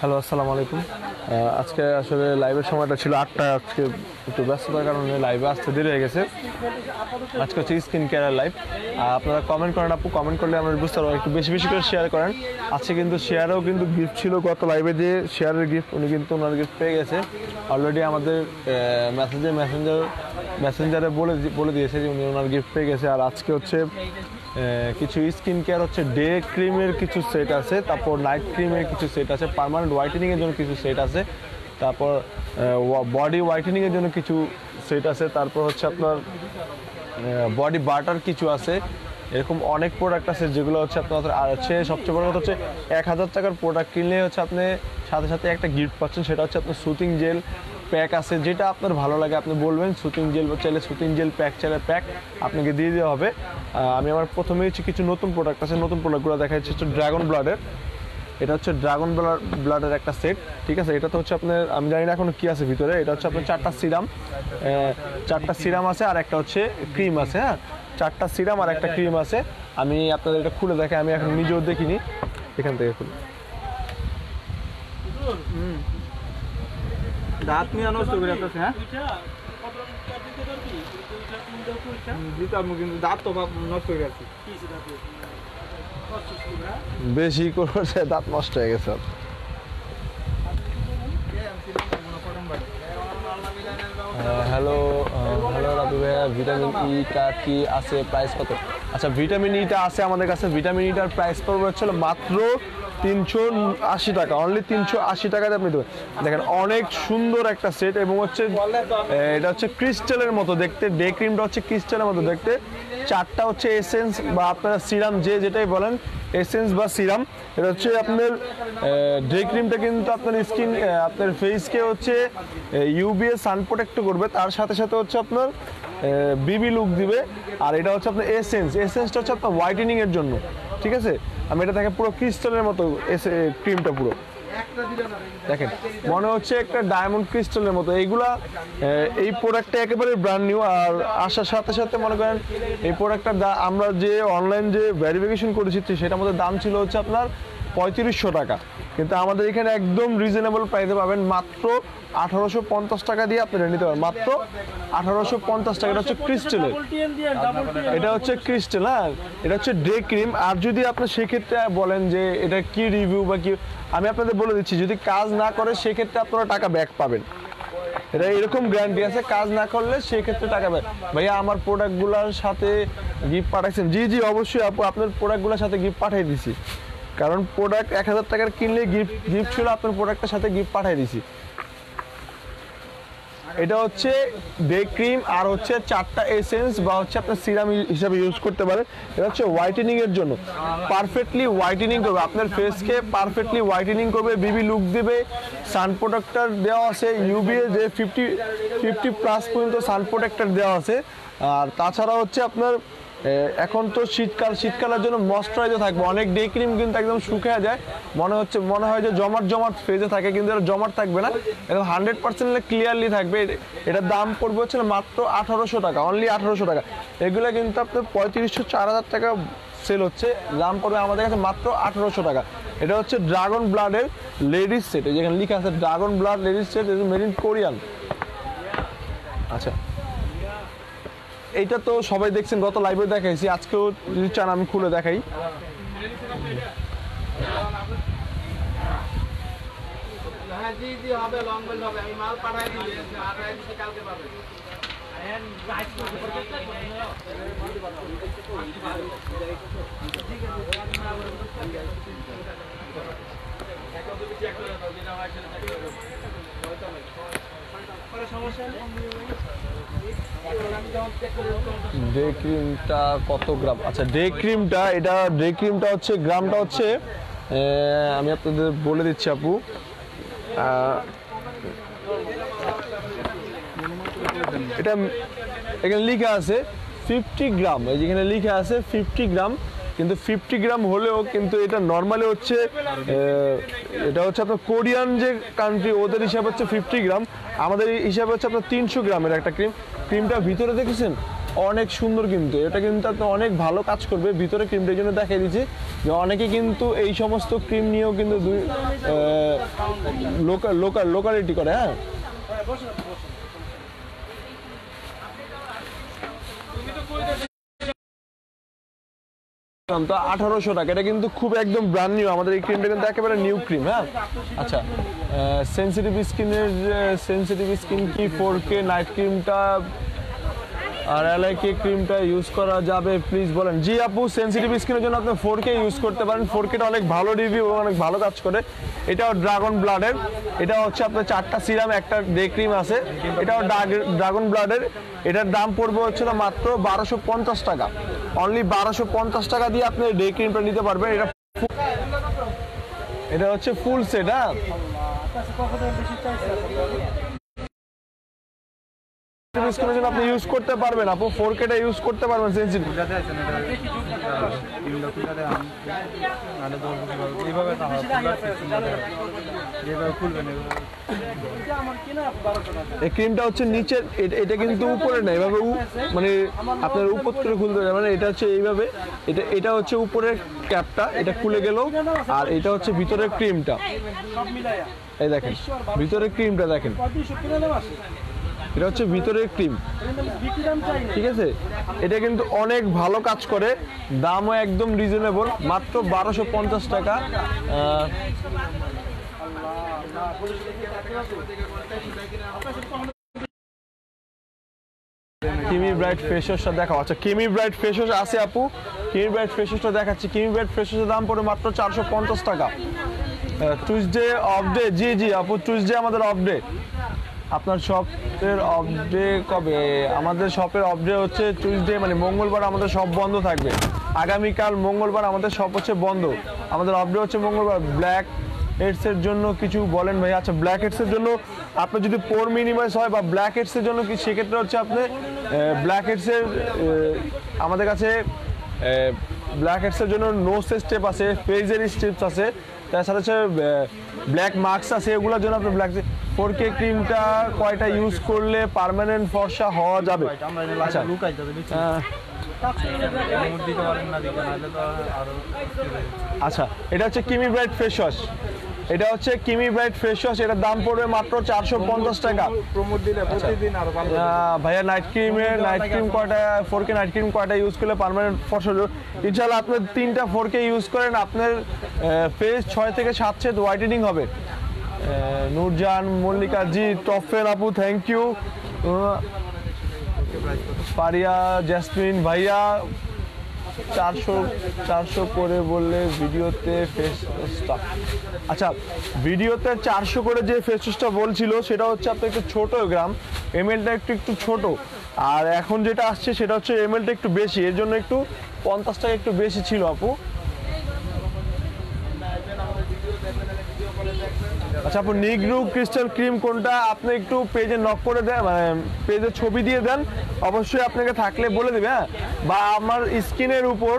Hello, আসসালামু আলাইকুম। আজকে আসলে লাইভের সময়টা ছিল 8টা। আজকে একটু ব্যস্ততার কারণে লাইভে আসতে দেরি হয়ে গেছে। আজকে হচ্ছে স্কিন কেয়ারের লাইভ। আপনারা কমেন্ট করেন, আপু কমেন্ট করলে আমরা বুঝতে পারবো, একটু বেশি বেশি করে শেয়ার করেন। আজকে কিন্তু শেয়ারেও কিন্তু গিফট ছিল, গত লাইভে যে শেয়ারের গিফট উনি কিন্তু ওনার গিফট পেয়ে গেছে অলরেডি। আমাদের মেসেঞ্জারে বলে দিয়েছে যে উনি ওনার গিফট পেয়ে গেছে। আর আজকে হচ্ছে কিছু স্কিন কেয়ার হচ্ছে ডে ক্রিমের কিছু সেট আছে, তারপর নাইট ক্রিমের কিছু সেট আছে, পার্মানেন্ট হোয়াইটেনিংয়ের জন্য কিছু সেট আছে, তারপর বডি হোয়াইটেনিংয়ের জন্য কিছু সেট আছে, তারপর হচ্ছে আপনার বডি বাটার কিছু আছে। এরকম অনেক প্রোডাক্ট আছে যেগুলো হচ্ছে আপনার, আর হচ্ছে সবচেয়ে বড় কথা হচ্ছে 1000 টাকার প্রোডাক্ট কিনলে হচ্ছে আপনি সাথে সাথে একটা গিফট পাচ্ছেন, সেটা হচ্ছে আপনার সুতিং জেল প্যাক আছে। যেটা আপনার ভালো লাগে আপনি বলবেন, সুতিং জেল চাইলে সুতিং জেল, প্যাক চাইলে প্যাক আপনাকে দিয়ে দেওয়া হবে। আমি আমার প্রথমেই হচ্ছে কিছু নতুন প্রোডাক্ট আছে, নতুন প্রোডাক্টগুলো দেখা যাচ্ছে হচ্ছে ড্রাগন ব্লাডের। এটা হচ্ছে ড্রাগন ব্লাডের একটা সেট, ঠিক আছে। এটা তো হচ্ছে আপনার, আমি জানি না এখন কী আছে ভিতরে। এটা হচ্ছে আপনার 4টা সিরাম আছে, আর একটা হচ্ছে ক্রিম আছে। হ্যাঁ, 4টা সিরাম আর একটা ক্রিম আছে। আমি আপনাদের এটা খুলে দেখাই, আমি এখন নিজেও দেখিনি। এখান থেকে খুলে দাঁত নিয়ে নষ্ট করে আসতেছে। হ্যাঁ, কিন্তু দাঁত তো নষ্ট হয়ে গেছে, বেশি করে দাঁত নষ্ট হয়ে গেছে। হ্যালো রাবি ভাইয়া, ভিটামিন ইটা কি আছে, প্রাইস কত? আচ্ছা, ভিটামিন ইটা আছে আমাদের কাছে। ভিটামিন ইটার প্রাইস পড়বে হচ্ছে মাত্র 380 টাকা, অনলি 380 টাকাতে আপনি দেবেন। দেখেন অনেক সুন্দর একটা সেট, এবং হচ্ছে এটা হচ্ছে ক্রিস্টালের মতো দেখতে। ডে ক্রিমটা হচ্ছে ক্রিস্টালের মতো দেখতে। 4টা হচ্ছে এসেন্স বা আপনারা সিরাম, যেটাই বলেন, এসেন্স বা সিরাম। এটা হচ্ছে আপনার ডে ক্রিমটা কিন্তু আপনার স্কিন, আপনার ফেসকে হচ্ছে ইউভিএ সান প্রোটেক্ট করবে, তার সাথে সাথে হচ্ছে আপনার বিবি লুক দিবে। আর এটা হচ্ছে আপনার এসেন্সটা হচ্ছে আপনার হোয়াইটেনিং এর জন্য, ঠিক আছে। আমি এটা দেখেন পুরো ক্রিস্টালের মতো ক্রিমটা পুরো দেখেন, মনে হচ্ছে একটা ডায়মন্ড ক্রিস্টালের মতো। এই প্রোডাক্টটা একেবারে ব্র্যান্ড নিউ। আর আসার সাথে সাথে মনে করেন এই প্রোডাক্টটার আমরা যে অনলাইন যে ভেরিফিকেশন করেছি সেটার মধ্যে দাম ছিল হচ্ছে আপনার 3500 টাকা, কিন্তু আমাদের এখানে একদম রিজনেবল প্রাইসে পাবেন মাত্র 1850 টাকা দিয়ে আপনারা নিতে পারেন। মাত্র 1850 টাকা। এটা হচ্ছে ক্রিস্টালের, এটা হচ্ছে ক্রিস্টাল। হ্যাঁ, এটা হচ্ছে ডে ক্রিম। আর যদি আপনি সেক্ষেত্রে বলেন যে এটা কি রিভিউ বা কি, আমি আপনাদের বলে দিচ্ছি, যদি কাজ না করে সেক্ষেত্রে আপনারা টাকা ব্যাক পাবেন। এটা এরকম গ্যারান্টি আছে, কাজ না করলে সেক্ষেত্রে টাকা ব্যাক। ভাইয়া আমার প্রোডাক্টগুলোর সাথে গিফট পাঠাইছেন? জি অবশ্যই আপু, আপনার প্রোডাক্টগুলোর সাথে গিফট পাঠিয়ে দিছি। কারণ প্রোডাক্ট 1000 টাকার কিনলে গিফট ছিল, আপনার প্রোডাক্টের সাথে গিফট পাঠিয়ে দিছি। এটা হচ্ছে ডে ক্রিম, আর হচ্ছে 4টা এসেন্স বা হচ্ছে আপনার সিরাম হিসাবে ইউজ করতে পারেন। এটা হচ্ছে হোয়াইটেনিং এর জন্য, পারফেক্টলি হোয়াইটেনিং করবে আপনার ফেসকে, পারফেক্টলি হোয়াইটেনিং করবে, বিবি লুক দিবে। সান প্রোটেক্টর দেওয়া আছে, ইউভিএ যে 50+ পর্যন্ত সান প্রোটেক্টর দেওয়া আছে। আর তাছাড়া হচ্ছে আপনার এখন তো শীতকালের জন্য ময়শ্চারাইজার থাকবে। অনেক ডে ক্রিম কিন্তু একদম শুকিয়ে যায়, মনে হয় যে জমাট ফেজে থাকে, কিন্তু এটা জমাট থাকবে না, একদম 100% ক্লিয়ারলি থাকবে। এটার দাম পড়বে হচ্ছে মাত্র 1800 টাকা, অনলি 1800 টাকা। এগুলো কিন্তু আপনার 3500-4000 টাকা সেল হচ্ছে, দাম পড়বে আমাদের কাছে মাত্র 1800 টাকা। এটা হচ্ছে ড্রাগন ব্লাডের লেডিস সেট, যেখানে লেখা আছে dragon blood ladies set, made in Korean. আচ্ছা, এইটা তো সবাই দেখছেন, গত লাইভে দেখাইছি, আজকেও যদি চান আমি খুলে দেখাই। জি হবে লং বেল হবে আমি মাল পাঠাই দিই কালকে পাবে ডে ক্রিমটা কত গ্রাম? আচ্ছা ডে ক্রিমটা হচ্ছে গ্রামটা হচ্ছে আমি আপনাদের বলে দিচ্ছি আপু। এটা এখানে লিখা আছে 50 গ্রাম, এই যেখানে লিখা আছে 50 গ্রাম, কিন্তু 50 গ্রাম হলেও কিন্তু এটা নর্মালি হচ্ছে এটা হচ্ছে আপনার কোরিয়ান যে কান্ট্রি ওদের হিসাবে হচ্ছে 50 গ্রাম, আমাদের হিসাবে হচ্ছে আপনার 300 গ্রামের একটা ক্রিমটা ভিতরে দেখেছেন অনেক সুন্দর, কিন্তু এটা কিন্তু আপনার অনেক ভালো কাজ করবে ভিতরে ক্রিমটা। এই জন্য দেখাই দিচ্ছি যে অনেকে কিন্তু এই সমস্ত ক্রিম নিয়েও কিন্তু লোকালিটি করে। হ্যাঁ তো 1800 টাকা, এটা কিন্তু খুব একদম ব্র্যান্ড নিউ, আমাদের এই ক্রিমটা কিন্তু একেবারে নিউ ক্রিম। হ্যাঁ আচ্ছা সেনসিটিভ স্কিন কি 4K নাইট ক্রিমটা আর LIK ক্রিমটা ইউজ করা যাবে প্লিজ বলেন। জি আপু, সেনসিটিভ স্কিনের জন্য আপনি 4K ইউজ করতে পারেন, 4Kটা অনেক ভালো রিভিউ, অনেক ভালো কাজ করে। এটাও ড্রাগন ব্লাডের, এটা হচ্ছে আপনার 4টা সিরাম একটা ডে ক্রিম আছে, এটাও ড্রাগন ব্লাডের। এটার দাম পড়বে হচ্ছে না মাত্র 1250 টাকা, অনলি 1250 টাকা দিয়ে আপনি ডে ক্রিমটা নিতে পারবেন। এটা হচ্ছে ফুল সেট। হ্যাঁ আপনি ইউজ করতে পারবেন আপু, 4Kটা ইউজ করতে পারবেন সেনসিটিভ। এই ক্রিমটা হচ্ছে নিচের, এটা কিন্তু উপরে না, এভাবে মানে আপনার উপর থেকে খুলতে হবে, মানে এটা হচ্ছে এইভাবে, এটা হচ্ছে উপরের ক্যাপটা, এটা খুলে গেল, আর এটা হচ্ছে ভিতরের ক্রিমটা। এই দেখেন ভিতরের ক্রিমটা দেখেন, এটা হচ্ছে ভিতরের ক্রিম, ঠিক আছে। এটা কিন্তু অনেক ভালো কাজ করে, দামও একদম রিজনেবল, মাত্র 1250 টাকা। কিমি ব্রাইট ফেস ওয়াশটা দেখাও। আচ্ছা কিমি ব্রাইট ফেস ওয়াশ আছে আপু, কিমি ব্রাইট ফেস ওয়াশটা দেখাচ্ছি। কিমি ব্রাইট ফেস ওয়াশের দাম পড়ে মাত্র 450 টাকা। Tuesday off day? জি জি আপু, টুইসডে আমাদের অফ ডে। আপনার শপের অফ ডে কবে? আমাদের শপের অফ ডে হচ্ছে টুইসডে, মানে মঙ্গলবার আমাদের শপ বন্ধ থাকবে। আগামীকাল মঙ্গলবার আমাদের শপ হচ্ছে বন্ধ, আমাদের অফ ডে হচ্ছে মঙ্গলবার। ব্ল্যাক হেডসের জন্য কিছু বলেন ভাই? আচ্ছা ব্ল্যাক হেডসের জন্য আপনার যদি পোর মিনিমাইজ হয় বা ব্ল্যাক হেডসের জন্য কি, সেক্ষেত্রে হচ্ছে আপনি ব্ল্যাক হেডসের আমাদের কাছে ব্ল্যাক হেডসের জন্য নোস স্টেপ আছে, ফেজের স্টেপস আছে, তাছাড়া হচ্ছে ব্ল্যাক মার্কস আছে, এগুলোর জন্য আপনি ব্ল্যাক 4K ক্রিমটা কয়টা ইউজ করলে পার্মানেন্ট ফর্সা হওয়া যাবে? আচ্ছা আচ্ছা এটা হচ্ছে কিমি ব্রাইট ফেস ওয়াশ, এটা হচ্ছে কিমি ব্রাইট ফেস ওয়াশ, এটার দাম পড়বে মাত্র 450 টাকা। ভাইয়া নাইট ক্রিম কয়টা 4K নাইট ক্রিম কয়টা ইউজ করলে পার্মানেন্ট ফর্সা? ইনশাআল্লাহ আপনার 3টা 4K ইউজ করেন, আপনার ফেস 6 থেকে 7 শেড হোয়াইটেনিং হবে। নূরজান মল্লিকা, জি টফেন আপু থ্যাংক ইউ। পারিয়া জেসমিন ভাইয়া 400 করে বললে ভিডিওতে ফেস ওয়াশটা। আচ্ছা ভিডিওতে 400 করে যে ফেস ওয়াশটা বলছিল সেটা হচ্ছে আপনার একটু ছোট গ্রাম, এমএলটা একটু ছোট, আর এখন যেটা আসছে সেটা হচ্ছে এমএলটা একটু বেশি, এর জন্য একটু 50 টাকা একটু বেশি ছিল আপু। আচ্ছা আপু নিগ্রু ক্রিস্টাল ক্রিম কোনটা? আপনি একটু পেজে নক করে দেন, মানে পেজে ছবি দিয়ে দেন, অবশ্যই আপনাকে থাকলে বলে দেবে। হ্যাঁ বা আমার স্ক্রিনের উপর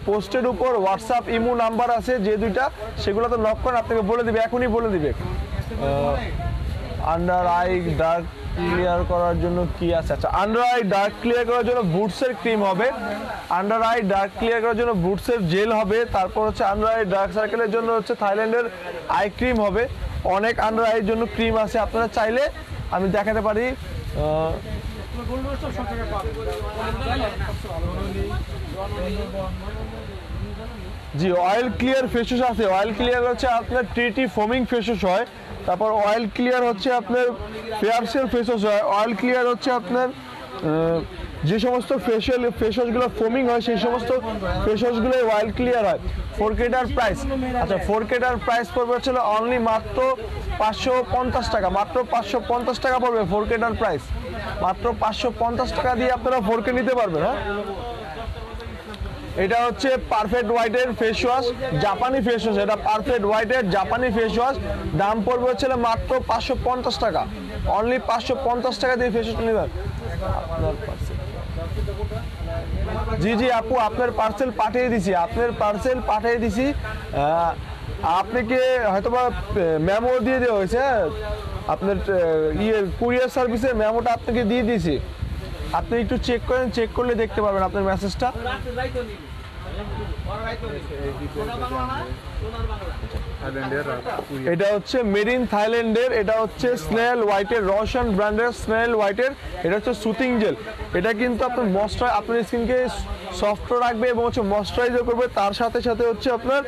পোস্টের উপর হোয়াটসঅ্যাপ ইমো নাম্বার আছে যে দুইটা, সেগুলো তো নক করেন, আপনাকে বলে দিবে, এখনই বলে দিবে। আন্ডার আই ডার্ক ক্লিয়ার করার জন্য কি আছে? আচ্ছা আন্ডার আই ডার্ক ক্লিয়ার করার জন্য বুটসের ক্রিম হবে, আন্ডার আই ডার্ক ক্লিয়ার করার জন্য বুটসের জেল হবে, তারপর হচ্ছে আন্ডার আই ডার্ক সার্কেলের জন্য হচ্ছে থাইল্যান্ডের আই ক্রিম হবে। অনেক আন্ডার আইয়ের জন্য ক্রিম আছে, আপনারা চাইলে আমি দেখাতে পারি। জি অয়েল ক্লিয়ার ফেস ওয়াশ আছে, অয়েল ক্লিয়ার হচ্ছে আপনার ট্রিটি ফোমিং ফেস ওয়াশ হয়, তারপর অয়েল ক্লিয়ার হচ্ছে আপনার ফেয়ারসেল ফেস ওয়াশ হয়। অয়েল ক্লিয়ার হচ্ছে আপনার যে সমস্ত ফেস ওয়াশগুলো ফোমিং হয় সেই সমস্ত ফেস ওয়াশগুলো অয়েল ক্লিয়ার হয়। 4Kটার প্রাইস, আচ্ছা 4Kটার প্রাইস পড়বে হচ্ছে অনলি মাত্র 550 টাকা, মাত্র 550 টাকা পড়বে 4Kটার প্রাইস। মাত্র 550 টাকা দিয়ে আপনারা 4K নিতে পারবেন। হ্যাঁ, এটা হচ্ছে পারফেক্ট হোয়াইটের ফেস ওয়াশ, জাপানি ফেস ওয়াশ। এটা পারফেক্ট হোয়াইটের জাপানি ফেস ওয়াশ, দাম পড়বে হচ্ছে মাত্র 550 টাকা। অনলি 550 টাকা দিয়ে ফেস ওয়াশ নেবেন। জি জি আপু, আপনার পার্সেল পাঠিয়ে দিছি, আপনার পার্সেল পাঠিয়ে দিছি। আপনাকে হয়তোবা মেমো দিয়ে দেওয়া হয়েছে, আপনার কুরিয়ার সার্ভিসে মেমোটা আপনাকে দিয়ে দিয়েছি। আপনি একটু চেক করেন, চেক করলে দেখতে পারবেন আপনার মেসেজটা। এটা হচ্ছে মেড ইন থাইল্যান্ডের, এটা হচ্ছে স্নেল হোয়াইটের, রশন ব্র্যান্ডের স্নেল হোয়াইটের। এটা হচ্ছে সুতিং জেল। এটা কিন্তু আপনার আপনার স্কিনকে সফট রাখবে এবং হচ্ছে ময়শ্চারাইজার করবে, তার সাথে সাথে হচ্ছে আপনার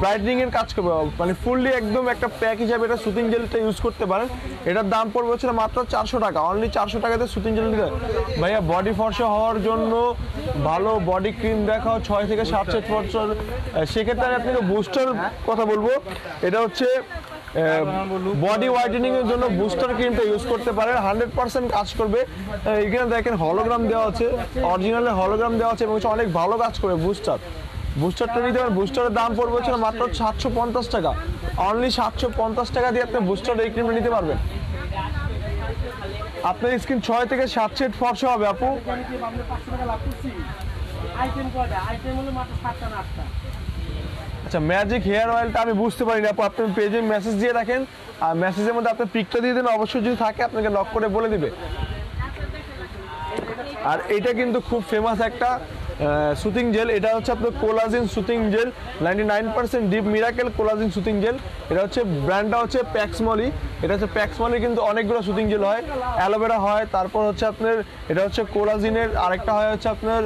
ব্রাইটনিং এর কাজ করবে। মানে ফুললি একদম একটা প্যাক হিসাবে এটা সুতিং জেলটা ইউজ করতে পারেন। এটার দাম পড়বে হচ্ছে মাত্র 400 টাকা। অনলি 400 টাকাতে সুতিং জেল দিতে ভাইয়া। বডি ফর্সা হওয়ার জন্য ভালো বডি ক্রিম দেখাও 6 থেকে 7 সেট ফর্সা, সেক্ষেত্রে আমি আপনাকে বুস্টার কথা বলবো। এটা হচ্ছে বডি হোয়াইটেনিং এর জন্য বুস্টার ক্রিমটা ইউজ করতে পারেন, 100% কাজ করবে। এখানে দেখেন হলোগ্রাম দেওয়া আছে, অরিজিনালে হলোগ্রাম দেওয়া আছে এবং অনেক ভালো কাজ করে বুস্টারটা নিতে পারেন। বুস্টারের দাম পড়বে হচ্ছে মাত্র 750 টাকা। অনলি 750 টাকা দিয়ে আপনি বুস্টার এই ক্রিমটা নিতে পারবেন। আপনার স্কিন 6 থেকে 7 সেট ফর্সা হবে আপু। আচ্ছা, ম্যাজিক হেয়ার অয়েলটা আমি বুঝতে পারিনি আপু, আপনি পেজে মেসেজ দিয়ে রাখেন, আর মেসেজের মধ্যে আপনি পিকটা দিয়ে দেন, অবশ্যই যদি থাকে আপনাকে নক করে বলে দিবে। আর এটা কিন্তু খুব ফেমাস একটা সুতিং জেল। এটা হচ্ছে আপনার collagen soothing gel, 99% deep miracle collagen soothing gel. এটা হচ্ছে ব্র্যান্ডটা হচ্ছে প্যাক্সমলি। এটা হচ্ছে প্যাক্সমলি, কিন্তু অনেকগুলো সুতিং জেল হয়, অ্যালোভেরা হয়, তারপর হচ্ছে আপনার এটা হচ্ছে কোলাজিনের, আরেকটা হয় হচ্ছে আপনার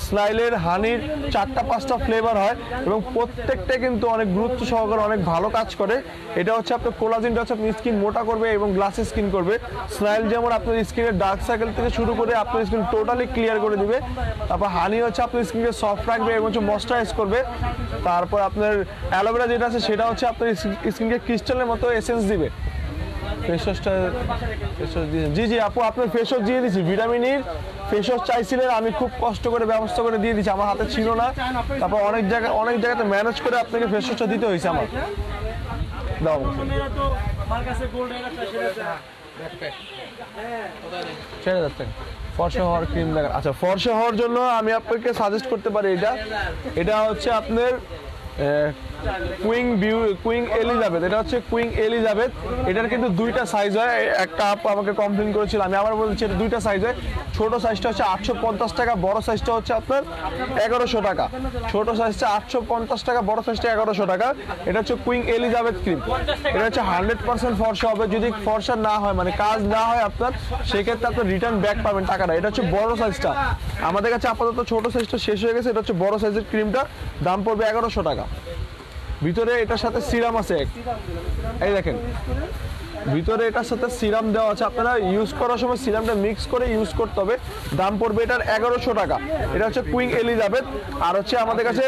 স্নাইলের, হানির, 4-5টা ফ্লেভার হয় এবং প্রত্যেকটা কিন্তু অনেক গুরুত্ব সহকারে অনেক ভালো কাজ করে। এটা হচ্ছে আপনার কোলাজিনটা হচ্ছে আপনার স্কিন মোটা করবে এবং গ্লাসি স্কিন করবে। স্নাইল যেমন আপনার স্কিনের ডার্ক সার্কেল থেকে শুরু করে আপনার স্কিন টোটালি ক্লিয়ার করে দিবে। তারপর হানি হচ্ছে আপনার স্কিনকে সফট রাখবে এবং হচ্ছে ময়শ্চারাইজ করবে। তারপর আপনার অ্যালোভেরা যেটা আছে সেটা হচ্ছে আপনার স্কিনকে ক্রিস্টালের মতো এসেন্স দিবে। ফেস ওয়াশটা জি জি আপু, আপনার ফেস ওয়াশ দিয়ে দিচ্ছি, ভিটামিন ইর ফেস ওয়াশ চাইছিলেন, আমি খুব কষ্ট করে ব্যবস্থা করে দিয়ে দিচ্ছি, আমার হাতে ছিল না। তারপর অনেক জায়গাতে ম্যানেজ করে আপনাকে ফেস ওয়াশটা দিতে হয়েছে আমার। দাও ফর্সা হওয়ার ক্রিম দেখা। আচ্ছা, ফর্সা হওয়ার জন্য আমি আপনাকে সাজেস্ট করতে পারি এটা হচ্ছে আপনার কুইং এলিজাবেথ। এটা হচ্ছে কুইং এলিজাবেথ। এটার কিন্তু দুইটা সাইজ হয়। একটা আপ আমাকে কমপ্লেন করেছিল, আমি আবার বলছি এটা দুইটা সাইজ হয়। ছোট সাইজটা হচ্ছে 850 টাকা, বড় সাইজটা হচ্ছে আপনার 1100 টাকা। ছোট সাইজটা 850 টাকা, বড় সাইজটা 1100 টাকা। এটা হচ্ছে কুইং এলিজাবেথ ক্রিম। এটা হচ্ছে 100% ফর্সা হবে। যদি ফর্সা না হয়, মানে কাজ না হয় আপনার, সেক্ষেত্রে আপনার রিটার্ন ব্যাক পাবেন টাকাটা। এটা হচ্ছে বড় সাইজটা, আমাদের কাছে আপাতত ছোট সাইজটা শেষ হয়ে গেছে। এটা হচ্ছে বড় সাইজের ক্রিমটা, দাম পড়বে 1100 টাকা। ভিতরে এটার সাথে সিরাম আছে, এই দেখেন ভিতরে এটার সাথে সিরাম দেওয়া আছে। আপনারা ইউজ করার সময় সিরামটা মিক্স করে ইউজ করতে হবে। দাম পড়বে এটার 1100 টাকা। এটা হচ্ছে কুইং এলিজাবেথ। আর হচ্ছে আমাদের কাছে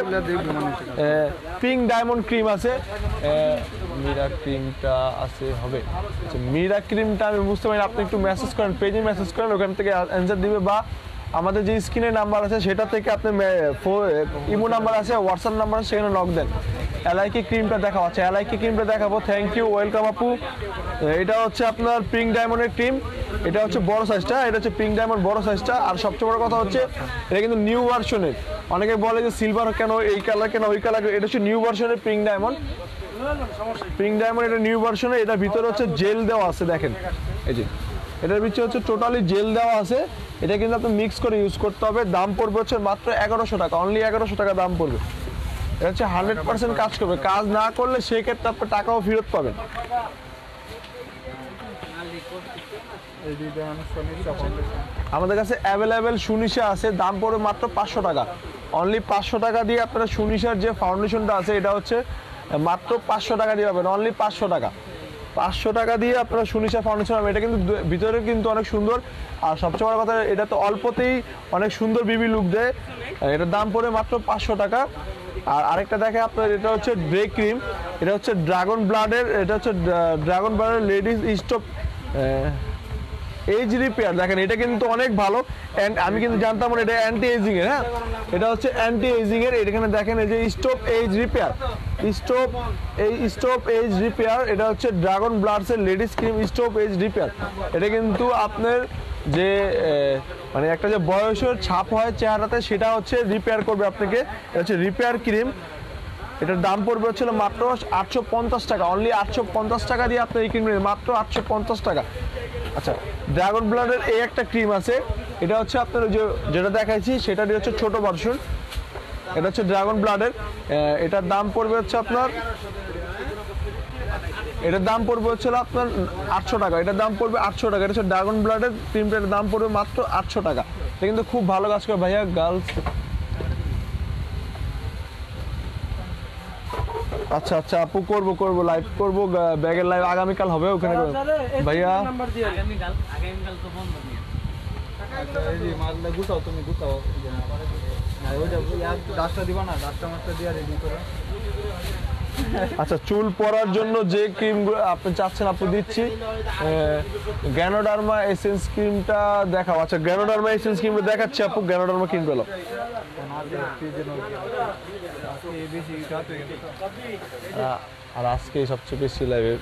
পিঙ্ক ডায়মন্ড ক্রিম আছে, মিরা ক্রিমটা আছে হবে। আচ্ছা, মিরা ক্রিমটা আমি বুঝতে পারি, আপনি একটু মেসেজ করেন, পেজে মেসেজ করেন, ওখান থেকে অ্যান্সার দিবে, বা আমাদের যে স্ক্রিনের নাম্বার আছে সেটা থেকে আপনি ইমো নাম্বার আছে, হোয়াটসঅ্যাপ নাম্বার আছে, সেখানে লক দেন। এলআইকে ক্রিমটা দেখাবো। আচ্ছা, এলআইকে ক্রিমটা দেখাবো। থ্যাংক ইউ, ওয়েলকাম আপু। এটা হচ্ছে আপনার পিঙ্ক ডায়মন্ডের ক্রিম। এটা হচ্ছে বড় সাইজটা, এটা হচ্ছে পিঙ্ক ডায়মন্ড বড় সাইজটা। আর সবচেয়ে বড় কথা হচ্ছে এটা কিন্তু নিউ ভার্সনের। অনেকে বলে যে সিলভার কেন, এই কালার কেন, ওই কালার। এটা হচ্ছে নিউ ভার্সনের পিঙ্ক ডায়মন্ড। এটা নিউ ভার্সনের। এটার ভিতরে হচ্ছে জেল দেওয়া আছে, দেখেন এই যে এটার ভিতরে হচ্ছে টোটালি জেল দেওয়া আছে। এটা কিন্তু আপনি মিক্স করে ইউজ করতে হবে। দাম পড়বে হচ্ছে মাত্র 1100 টাকা। অনলি 1100 টাকা দাম পড়বে। এটা হচ্ছে 100% কাজ করবে। কাজ না করলে সেক্ষেত্রে আপনি টাকাও ফেরত পাবেন। আমাদের কাছে অ্যাভেলেবেল সুনিশা আছে, দাম পড়বে মাত্র 500 টাকা। অনলি 500 টাকা দিয়ে আপনারা সুনিশার যে ফাউন্ডেশনটা আছে এটা হচ্ছে মাত্র 500 টাকা দিয়ে পাবেন। অনলি 500 টাকা। 500 টাকা দিয়ে আপনারা সুনিশা ফাউন্ডেশন পাবেন। এটা কিন্তু ভিতরে কিন্তু অনেক সুন্দর, আর সবচেয়ে বড় কথা এটা তো অল্পতেই অনেক সুন্দর বিবি লুক দেয়। এটার দাম পড়ে মাত্র 500 টাকা। আর আরেকটা দেখে আপনার, এটা হচ্ছে ডে ক্রিম, এটা হচ্ছে ড্রাগন ব্লাডের, এটা হচ্ছে ড্রাগন ব্লাডের লেডিস স্টোভ এজ রিপেয়ার। দেখেন এটা কিন্তু অনেক ভালো, আমি কিন্তু জানতাম না এটা অ্যান্টি এজিং এর। হ্যাঁ, এটা হচ্ছে অ্যান্টি এজিং এর। এখানে দেখেন এই যে stop age repair, stop age repair, এটা হচ্ছে ড্রাগন ব্লাডস এর ladies cream stop age repair. এটা কিন্তু আপনার যে মানে একটা যে বয়সের ছাপ হয় চেহারাতে, সেটা হচ্ছে রিপেয়ার করবে আপনাকে। এটা হচ্ছে রিপেয়ার ক্রিম। এটার দাম পড়বে হচ্ছিল মাত্র 850 টাকা, অনলি 850 টাকা দিয়ে আপনি এই ক্রিম মাত্র 850 টাকা। আচ্ছা, ড্রাগন ব্লাডের এই একটা ক্রিম আছে, এটা হচ্ছে আপনার ওই যে যেটা দেখাইছি সেটারই হচ্ছে ছোট ভার্সন। এটা হচ্ছে ড্রাগন ব্লাডের, এটার দাম পড়বে হচ্ছে আপনার, এটার দাম পড়বে হচ্ছে আপনার 800 টাকা। এটার দাম পড়বে 800 টাকা। এটা হচ্ছে ড্রাগন ব্লাডের ক্রিমটার দাম পড়বে মাত্র 800 টাকা। এটা কিন্তু খুব ভালো কাজ করে ভাইয়া। গার্লস আচ্ছা আচ্ছা আপু, করবো লাইভ করবো, ব্যাগের লাইভ আগামীকাল হবে, ওখানে করবো ভাইয়া। এই যে মালটা গুছাও, তুমি গুছাও। ওইটা ডাস্টটা দিবা না, ডাস্টটা মাস্টার দিয়ে রেডি করো। আচ্ছা, চুল পরার জন্য যে ক্রিমগুলো আপনি চাচ্ছেন আপু দিচ্ছি। গ্যানোডার্মা এসেন্স ক্রিমটা দেখাও। আচ্ছা, গ্যানোডার্মা এসেন্স ক্রিমটা দেখাচ্ছি আপু, গ্যানোডার্মা ক্রিম পেলো। আর আজকে সবচেয়ে বেশি লাইভে।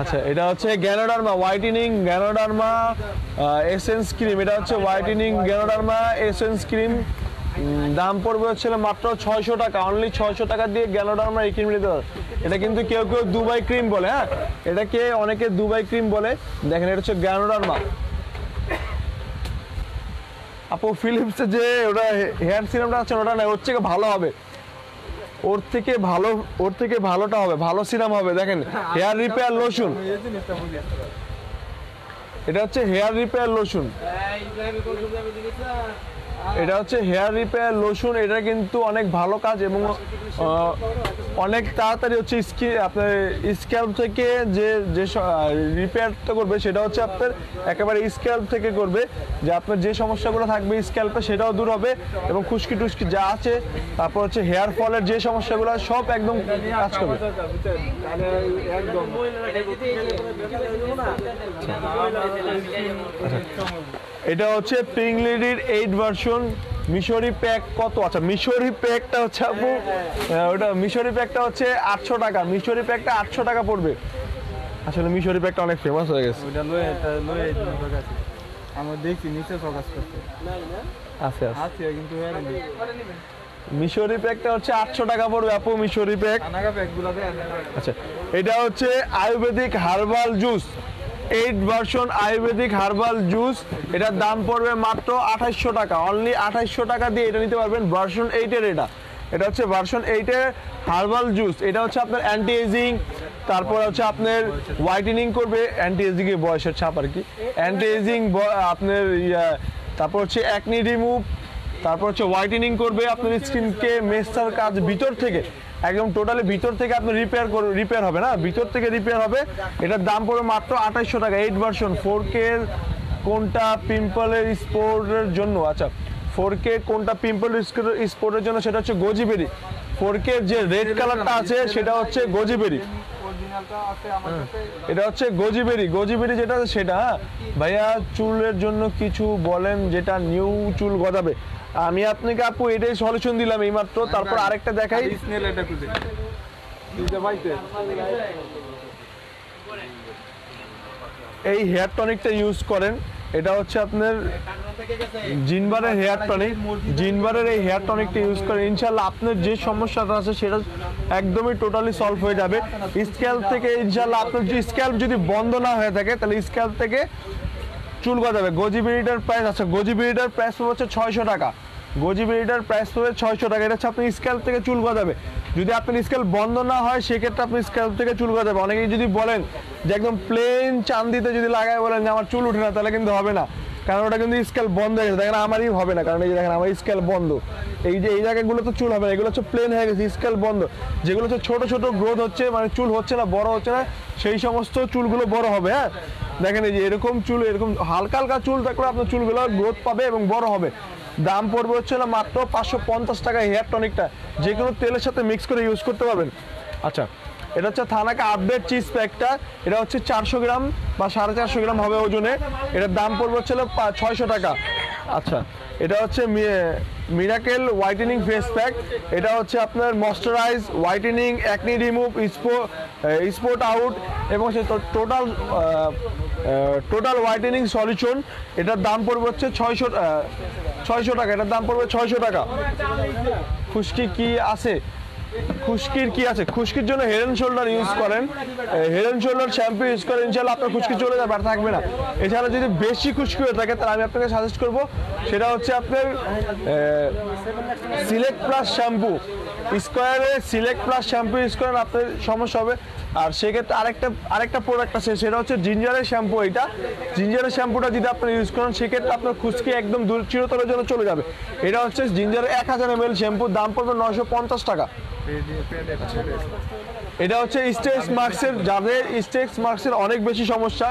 আচ্ছা, এটা হচ্ছে Ganoderma whitening Ganoderma essence cream. এটা হচ্ছে হোয়াইটেনিং গ্যানোডার্মা এসেন্স ক্রিম। দাম পড়বে হচ্ছিল মাত্র 600 টাকা, অনলি 600 টাকা দিয়ে গ্যানোডার্মা এই ক্রিম নিতে পারবে। এটা কিন্তু কেউ কেউ দুবাই ক্রিম বলে। হ্যাঁ, এটাকে অনেকে দুবাই ক্রিম বলে। দেখেন এটা হচ্ছে গ্যানোডার্মা। আপু ফিলিপসে যে ওটা হেয়ার সিরামটা আছে ওটা না, ওর থেকে ভালো হবে, ওর থেকে ভালোটা হবে, ভালো সিরাম হবে। দেখেন হেয়ার রিপেয়ার লোশন, এটা হচ্ছে হেয়ার রিপেয়ার লোশন, এটা হচ্ছে হেয়ার রিপেয়ার লোশন। এটা কিন্তু অনেক ভালো কাজ এবং অনেক তাড়াতাড়ি হচ্ছে আপনার স্ক্যাল্প থেকে যে রিপেয়ারটা করবে সেটা হচ্ছে আপনার একেবারে স্ক্যাল্প থেকে করবে, যে আপনার যে সমস্যাগুলো থাকবে স্ক্যাল্পে সেটাও দূর হবে এবং খুশকি টুসকি যা আছে, তারপর হচ্ছে হেয়ার ফলের যে সমস্যাগুলো সব একদম কাজ করবে। এটা হচ্ছে পিঙ্ক লেডির 8 ভার্সন মিশরি প্যাক। কত? আচ্ছা, মিশরি প্যাকটা হচ্ছে আপু, ওটা মিশরি প্যাকটা হচ্ছে 800 টাকা। মিশরি প্যাকটা 800 টাকা পড়বে। আসলে মিশরি প্যাকটা অনেক ফেমাস হয়ে গেছে। ওটা লয়ে আমরা দেখছি নিচে ফোকাস করতে আছে আছে কিন্তু মিশরি প্যাকটা হচ্ছে 800 টাকা পড়বে আপু, মিশরি প্যাক। আনাগা প্যাকগুলো দেন। আচ্ছা, এটা হচ্ছে Ayurvedic herbal juice 8 version Ayurvedic herbal juice. এটার দাম পড়বে মাত্র 2800 টাকা, অনলি 2800 টাকা দিয়ে এটা নিতে পারবেন। ভার্সন 8 এর এটা হচ্ছে ভার্সন 8 এর হার্বাল জুস। এটা হচ্ছে আপনার অ্যান্টি এজিং, তারপর হচ্ছে আপনার হোয়াইটেনিং করবে, অ্যান্টি এজিং এর বয়সের ছাপ আর কি, অ্যান্টি এজিং আপনার তারপর হচ্ছে অ্যাকনি রিমুভ, তারপর হচ্ছে হোয়াইটেনিং করবে আপনার স্কিনকে, মেস্টার কাজ ভিতর থেকে একদম টোটালি ভিতর থেকে আপনি রিপেয়ার হবে না, ভিতর থেকে রিপেয়ার হবে। এটার দাম পড়বে মাত্র 2800 টাকা। 8 ভার্সন 4K কোনটা পিম্পলের স্পোর্টের জন্য? আচ্ছা, 4K কোনটা পিম্পল স্পোর্টের জন্য? সেটা হচ্ছে গোজিবেরি। 4K যে রেড কালারটা আছে সেটা হচ্ছে গোজিবেরি, এটা হচ্ছে গোজিবেরি যেটা সেটা। ভাইয়া চুলের জন্য কিছু বলেন যেটা নিউ চুল গজাবে। আমি আপনাকে আপু এটাই সলিউশন দিলাম এইমাত্র। তারপর আরেকটা দেখাই, এই হেয়ার টনিকটা ইউজ করেন। এটা হচ্ছে আপনার জিনবারের হেয়ার টনিক, জিনবারের এই হেয়ার টনিকটা ইউজ করেন, ইনশাল্লাহ আপনার যে সমস্যাটা আছে সেটা একদমই টোটালি সলভ হয়ে যাবে। স্ক্যাল্প থেকে ইনশাল্লাহ আপনার যদি স্ক্যাল্প যদি বন্ধ না হয়ে থাকে তাহলে স্ক্যাল্প থেকে চুল গজাবে। গোজিবেরিটার প্রাইস, আচ্ছা গোজিবেরিটার প্রাইস হচ্ছে 600 টাকা। গোজিবেরিটার প্রাইস হবে 600 টাকা। এটা হচ্ছে আপনি স্ক্যাল্প থেকে চুল গজাবে। যদি আপনার স্ক্যাল্প বন্ধ না হয় সেক্ষেত্রে আপনি স্ক্যাল্প থেকে চুল গজাবে। অনেকেই যদি বলেন যে একদম প্লেন চান্দিতে যদি লাগায় বলেন যে আমার চুল উঠে না, তাহলে কিন্তু হবে না। কারণ ওটা কিন্তু স্কেল বন্ধ হয়ে গেছে, দেখেন আমারই হবে না, কারণ এই যে দেখেন আমার স্কেল বন্ধ। এই যে এই জায়গাগুলো তো চুল হবে না, এগুলো হচ্ছে প্লেন হয়ে গেছে, স্কেল বন্ধ। যেগুলো হচ্ছে ছোট ছোট গ্রোথ হচ্ছে, মানে চুল হচ্ছে না, বড় হচ্ছে না, সেই সমস্ত চুলগুলো বড় হবে। হ্যাঁ দেখেন এই যে এরকম চুল, এরকম হালকা হালকা চুল থাকলে আপনার চুলগুলো গ্রোথ পাবে এবং বড় হবে। দাম পড়বে হচ্ছে না মাত্র 550 টাকা হেয়ার টনিকটা, যে কোনো তেলের সাথে মিক্স করে ইউজ করতে পারবেন। আচ্ছা, এটা হচ্ছে থানাকা আপডেট চিজ প্যাকটা, এটা হচ্ছে 400 গ্রাম বা 450 গ্রাম হবে ওজনে, এটার দাম পড়বে হচ্ছে 600 টাকা। আচ্ছা, এটা হচ্ছে মিরাকেল হোয়াইটেনিং ফেস প্যাক, এটা হচ্ছে আপনার moisturise, whitening, acne remove, spot out এবং টোটাল হোয়াইটেনিং সলিউশন। এটার দাম পড়বে হচ্ছে 600 টাকা, এটার দাম পড়বে 600 টাকা। খুশকি কি আছে? খুশকির কি আছে? খুশকির জন্য হেড এন্ড শোল্ডার ইউজ করেন, head and shoulder shampoo use করেন, ইনশাআল্লাহ আপনার খুশকি চলে যাবে, আর থাকবে না। এছাড়া যদি বেশি খুশকি হয়ে থাকে তাহলে আমি আপনাকে সাজেস্ট করব, সেটা হচ্ছে আপনার সিলেক্ট প্লাস শ্যাম্পু, স্কোয়ারে সিলেক্ট প্লাস শ্যাম্পু ইউজ করেন, আপনার সমস্যা হবে। আর সেক্ষেত্রে আরেকটা প্রোডাক্ট আছে, সেটা হচ্ছে জিঞ্জারের শ্যাম্পু। এইটা জিঞ্জারের শ্যাম্পুটা যদি আপনি ইউজ করেন সেক্ষেত্রে আপনার খুশকি একদম চিরতরের জন্য চলে যাবে। এটা হচ্ছে জিঞ্জারের 1000 ml শ্যাম্পুর দাম পড়বে 950 টাকা। এটা হচ্ছে স্টেক্স মার্কসের, যাদের স্টেক্স মার্কসের অনেক বেশি সমস্যা,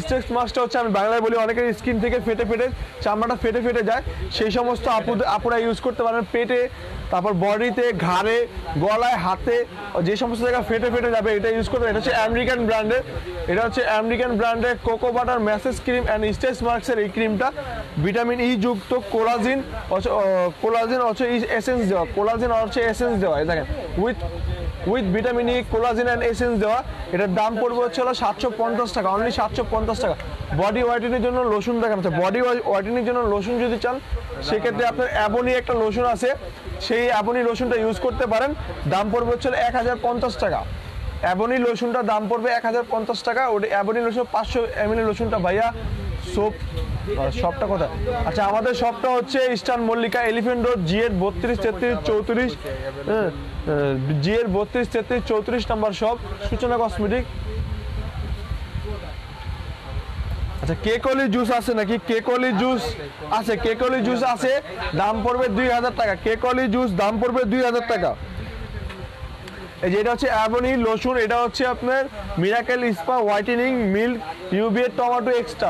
স্টেক্স মার্কসটা হচ্ছে আমি বাংলায় বলি অনেকের স্কিন থেকে ফেটে চামড়াটা ফেটে যায়, সেই সমস্ত আপুরা ইউজ করতে পারেন পেটে, তারপর বডিতে, ঘাড়ে, গলায়, হাতে, যে সমস্ত জায়গায় ফেটে যাবে এটা ইউজ করবেন। এটা হচ্ছে আমেরিকান ব্র্যান্ডের cocoa butter message cream and stakes মার্কসের এই ক্রিমটা ভিটামিন ই যুক্ত, কোলাজিন হচ্ছে এসেন্স দেওয়া, কোলাজিন হচ্ছে এসেন্স দেওয়া, দেখেন with vitamin E, collagen and essence দেওয়া। এটার দাম পড়বে হচ্ছে 750 টাকা, অনলি 750 টাকা। বডি হোয়াইটেনিংয়ের জন্য লোশন দেখেন, বডি হোয়াইটেনিংয়ের জন্য লোশন যদি চান সেক্ষেত্রে আপনার অ্যাবনি একটা লোশন আছে, সেই অ্যাবনি লোশনটা ইউজ করতে পারেন, দাম পড়বে হচ্ছে 1050 টাকা। অ্যাবনি লোশনটা দাম পড়বে 1050 টাকা। ওটা অ্যাবনি লোশন 500 ml লোশনটা ভাইয়া শপটা কোথায়? আচ্ছা, আমাদের শপটা হচ্ছে ইস্টার্ন মল্লিকা, এলিফ্যান্ট রোড, জিএর 32, 33, 34 নাম্বার শপ, সূচনা কসমেটিক। আচ্ছা, কেকলি জুস আছে নাকি? কেকলি জুস আছে, দাম পড়বে 2000 টাকা। কেকলি জুস দাম পড়বে 2000 টাকা। এই যে এটা হচ্ছে অ্যাবনি লোশন, এটা হচ্ছে আপনার miracle spa whitening milk UBA tomato extra,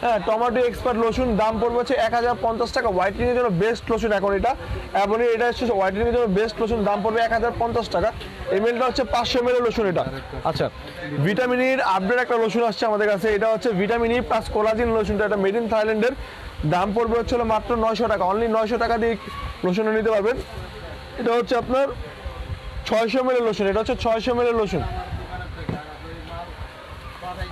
হ্যাঁ টমেটো এক্সপার্ট লোশন, দাম পড়বে হচ্ছে 1050 টাকা। হোয়াইটেনিংয়ের জন্য বেস্ট লোশন এখন এটা অ্যাবনি, এটা হচ্ছে হোয়াইটেনিংয়ের জন্য বেস্ট লোশন, দাম পড়বে 1050 টাকা। এমএলটা হচ্ছে 500 ml লোশন এটা। আচ্ছা, ভিটামিন ইর আপডেট একটা লোশন আসছে আমাদের কাছে, এটা হচ্ছে ভিটামিন ই প্লাস কোলাজিন লোশনটা, এটা মেড ইন থাইল্যান্ডের, দাম পড়বে হচ্ছে মাত্র 900 টাকা, অনলি 900 টাকা দিয়ে লোশনটা নিতে পারবেন। এটা হচ্ছে আপনার 600 ml লোশন, এটা হচ্ছে 600 ml লোশন।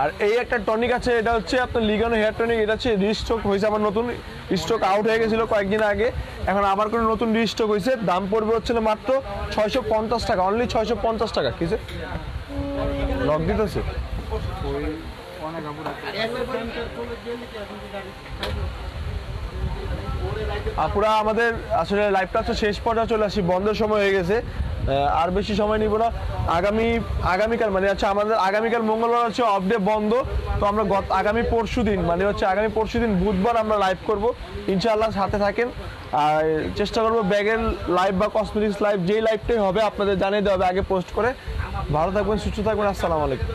আর এই একটা টনিক আছে, এটা হচ্ছে আপনার লিগানো হেয়ার টনিক, এটা হচ্ছে রিস্টক হয়েছে, আমার নতুন স্টক আউট হয়ে গেছিল কয়েকদিন আগে, এখন আবার কোনো নতুন রিস্টক হয়েছে, দাম পড়বে হচ্ছে মাত্র 650 টাকা, অনলি 650 টাকা। কিসে লক দিতেছে? আপুরা আমাদের আসলে লাইভটা তো শেষ পর্যায়ে চলে আসি, বন্ধের সময় হয়ে গেছে, আর বেশি সময় নিব না। আগামীকাল মানে হচ্ছে আমাদের আগামীকাল মঙ্গলবার হচ্ছে অফ ডে বন্ধ, তো আমরা আগামী পরশুদিন বুধবার আমরা লাইভ করব, ইনশাআল্লাহ সাথে থাকেন। আর চেষ্টা করবো ব্যাগের লাইভ বা কসমেটিক্স লাইভ যেই লাইভটাই হবে আপনাদের জানিয়ে দেওয়া হবে আগে পোস্ট করে। ভালো থাকবেন, সুস্থ থাকবেন, আসসালামু আলাইকুম।